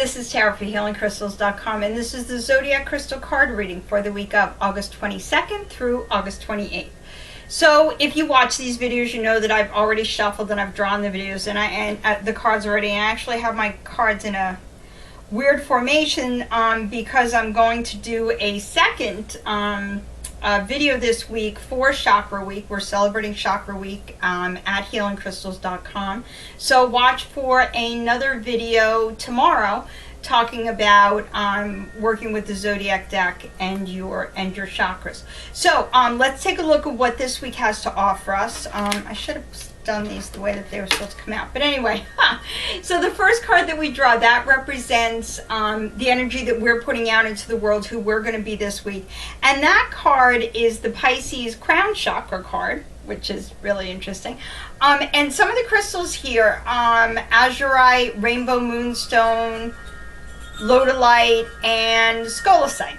this is Tara for HealingCrystals.com, and this is the Zodiac Crystal card reading for the week of August 22nd through August 28th. So if you watch these videos, you know that I've already shuffled and I've drawn the videos and the cards already. And I actually have my cards in a weird formation because I'm going to do a second video this week for Chakra Week. We're celebrating Chakra Week at HealingCrystals.com. So watch for another video tomorrow talking about working with the Zodiac deck and your chakras. So let's take a look at what this week has to offer us. I should have done these the way that they were supposed to come out, but anyway. So the first card that we draw, that represents the energy that we're putting out into the world, who we're going to be this week, and that card is the Pisces Crown Chakra card, which is really interesting. And some of the crystals here, azurite, rainbow moonstone, lodolite, and scolecite.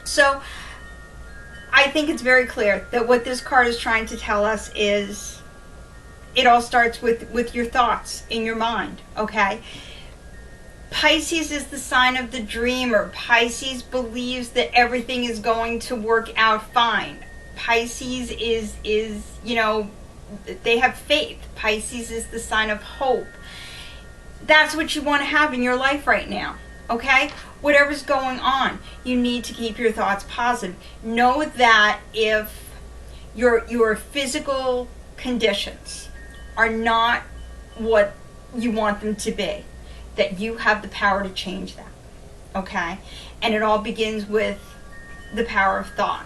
So I think it's very clear that what this card is trying to tell us is it all starts with your thoughts in your mind, okay? Pisces is the sign of the dreamer. Pisces believes that everything is going to work out fine. Pisces is you know, they have faith. Pisces is the sign of hope. That's what you want to have in your life right now, okay? Whatever's going on, you need to keep your thoughts positive. Know that if your physical conditions are not what you want them to be, that you have the power to change them, okay? And it all begins with the power of thought.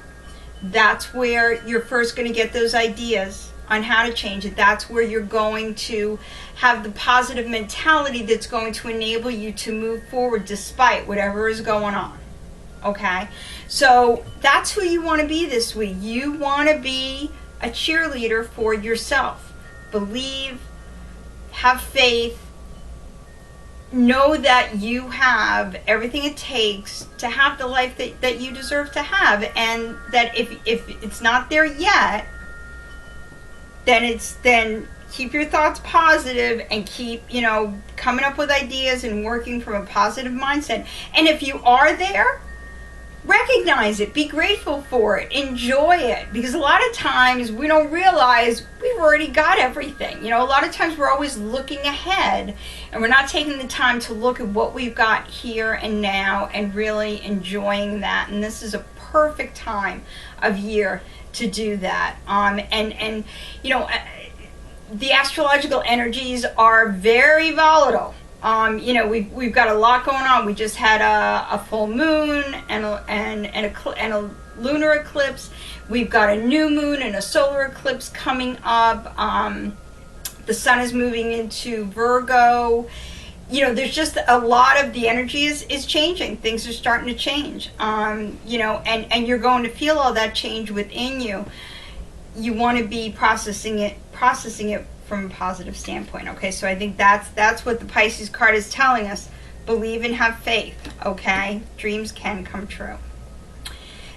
That's where you're first going to get those ideas on how to change it. That's where you're going to have the positive mentality that's going to enable you to move forward despite whatever is going on, okay? So that's who you want to be this week. You want to be a cheerleader for yourself. Believe, have faith, know that you have everything it takes to have the life that you deserve to have, and that if it's not there yet, then keep your thoughts positive and keep, you know, coming up with ideas and working from a positive mindset. And if you are there, recognize it, be grateful for it, enjoy it, because a lot of times we don't realize we've already got everything. You know, a lot of times we're always looking ahead and we're not taking the time to look at what we've got here and now and really enjoying that. And this is a perfect time of year to do that. And you know, the astrological energies are very volatile. You know, we've got a lot going on. We just had a full moon and a lunar eclipse. We've got a new moon and a solar eclipse coming up. The sun is moving into Virgo. You know, there's just a lot of the energy is changing. Things are starting to change. You know, and you're going to feel all that change within you. You want to be processing it from a positive standpoint, okay? So I think that's what the Pisces card is telling us. Believe and have faith, okay? Dreams can come true.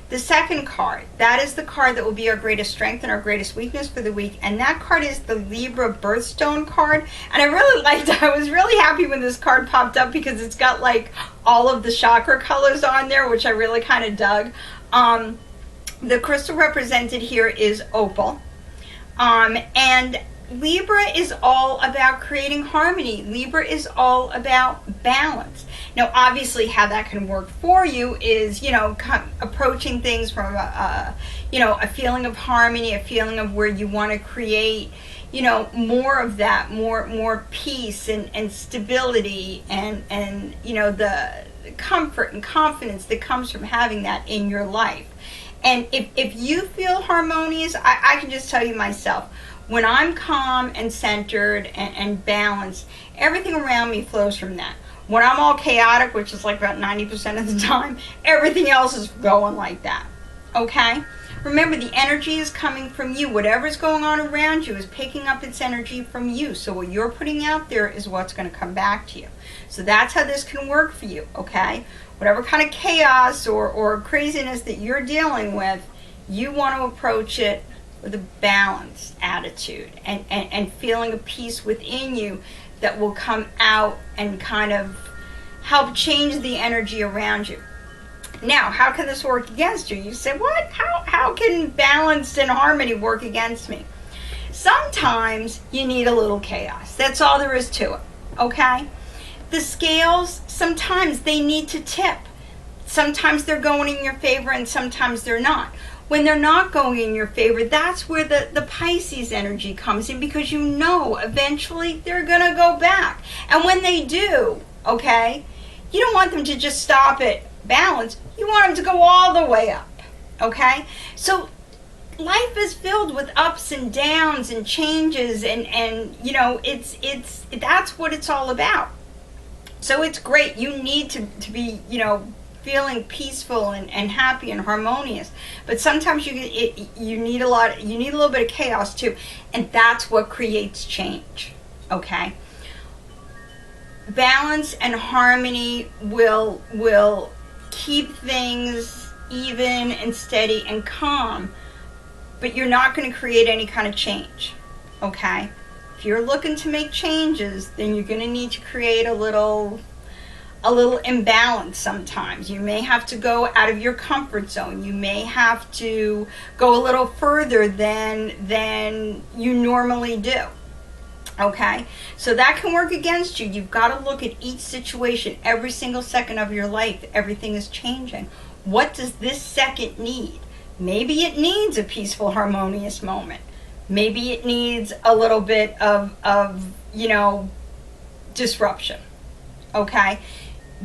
The second card, that is the card that will be our greatest strength and our greatest weakness for the week, and that card is the Libra birthstone card. And I was really happy when this card popped up because it's got like all of the chakra colors on there, which I really kind of dug. The crystal represented here is opal, and Libra is all about creating harmony. Libra is all about balance. Now, obviously, how that can work for you is, you know, approaching things from you know, a feeling of harmony, a feeling of where you want to create, you know, more of that, more peace and stability, and you know, the comfort and confidence that comes from having that in your life. And if you feel harmonious, I can just tell you myself, when I'm calm and centered and balanced, everything around me flows from that. When I'm all chaotic, which is like about 90% of the time, everything else is going like that, okay? Remember, the energy is coming from you. Whatever's going on around you is picking up its energy from you. So what you're putting out there is what's going to come back to you. So that's how this can work for you, okay? Whatever kind of chaos or craziness that you're dealing with, you want to approach it with a balanced attitude and feeling a peace within you that will come out and kind of help change the energy around you. Now, how can this work against you? You say, what? How can balance and harmony work against me? Sometimes you need a little chaos. That's all there is to it, okay? The scales, sometimes they need to tip. Sometimes they're going in your favor and sometimes they're not. When they're not going in your favor, that's where the Pisces energy comes in, because you know eventually they're going to go back. And when they do, okay, you don't want them to just stop at balance. You want them to go all the way up, okay? So life is filled with ups and downs and changes, and you know, that's what it's all about. So it's great. You need to be, you know, feeling peaceful and happy and harmonious, but sometimes you need a little bit of chaos too, and that's what creates change, okay? Balance and harmony will keep things even and steady and calm, but you're not going to create any kind of change, okay? If you're looking to make changes, then you're going to need to create a little imbalance sometimes. You may have to go out of your comfort zone. You may have to go a little further than you normally do. Okay? So that can work against you. You've got to look at each situation. Every single second of your life, everything is changing. What does this second need? Maybe it needs a peaceful, harmonious moment. Maybe it needs a little bit of you know, disruption. Okay?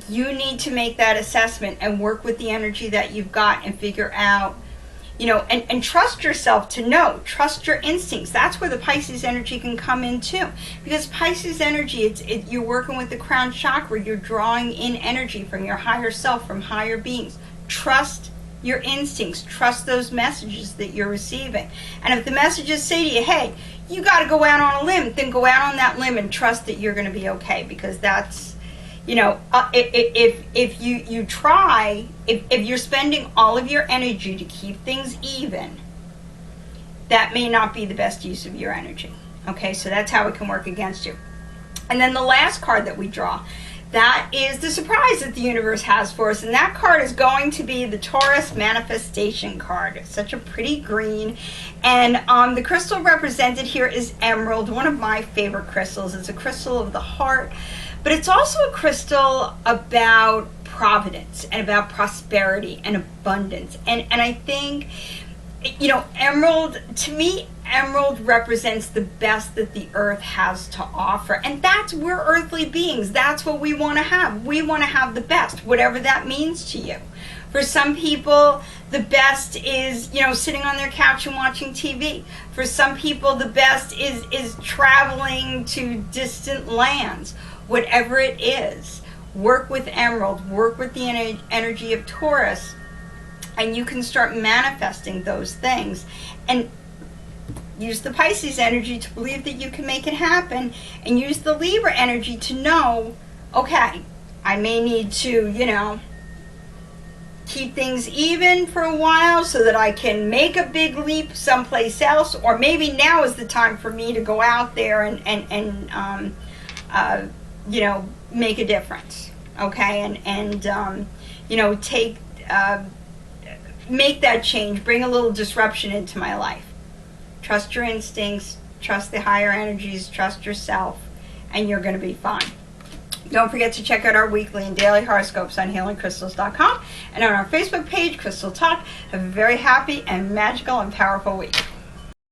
You need to make that assessment and work with the energy that you've got and figure out, you know, and trust yourself to know. Trust your instincts. That's where the Pisces energy can come in too. Because Pisces energy, you're working with the crown chakra. You're drawing in energy from your higher self, from higher beings. Trust your instincts. Trust those messages that you're receiving. And if the messages say to you, hey, you got to go out on a limb, then go out on that limb and trust that you're going to be okay, because that's, you know, if you try, if you're spending all of your energy to keep things even, that may not be the best use of your energy. Okay, so that's how it can work against you. And then the last card that we draw, that is the surprise that the universe has for us. And that card is going to be the Taurus manifestation card. It's such a pretty green. And the crystal represented here is emerald, one of my favorite crystals. It's a crystal of the heart. But it's also a crystal about providence and about prosperity and abundance. And I think, you know, emerald, to me, emerald represents the best that the earth has to offer. And we're earthly beings. That's what we want to have. We want to have the best, whatever that means to you. For some people, the best is, you know, sitting on their couch and watching TV. For some people, the best is traveling to distant lands. Whatever it is, work with emerald, work with the energy of Taurus, and you can start manifesting those things. And use the Pisces energy to believe that you can make it happen, and use the Libra energy to know, okay, I may need to, you know, keep things even for a while so that I can make a big leap someplace else, or maybe now is the time for me to go out there and you know, make a difference, okay, and you know, make that change, bring a little disruption into my life. Trust your instincts, trust the higher energies, trust yourself, and you're going to be fine. Don't forget to check out our weekly and daily horoscopes on healingcrystals.com and on our Facebook page, Crystal Talk. Have a very happy and magical and powerful week.